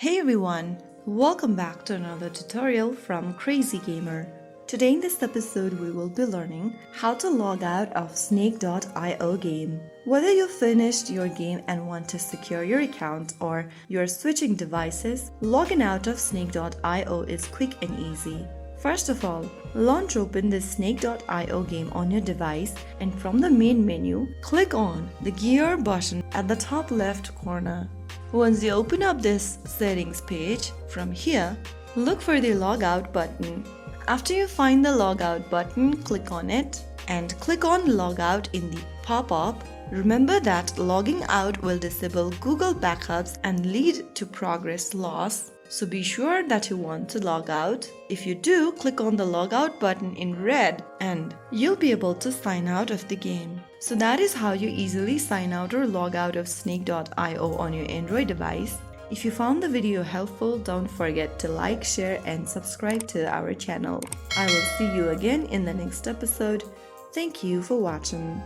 Hey everyone, welcome back to another tutorial from Crazy Gamer. Today in this episode we will be learning how to log out of Snake.io game. Whether you finished your game and want to secure your account or you're switching devices, logging out of Snake.io is quick and easy. First of all, launch open the Snake.io game on your device and from the main menu, click on the gear button at the top left corner. Once you open up this settings page, from here, look for the logout button. After you find the logout button, click on it and click on logout in the pop-up. Remember that logging out will disable Google backups and lead to progress loss. So be sure that you want to log out. If you do, click on the logout button in red and you'll be able to sign out of the game. So that is how you easily sign out or log out of Snake.io on your Android device. If you found the video helpful, don't forget to like, share and subscribe to our channel. I will see you again in the next episode. Thank you for watching.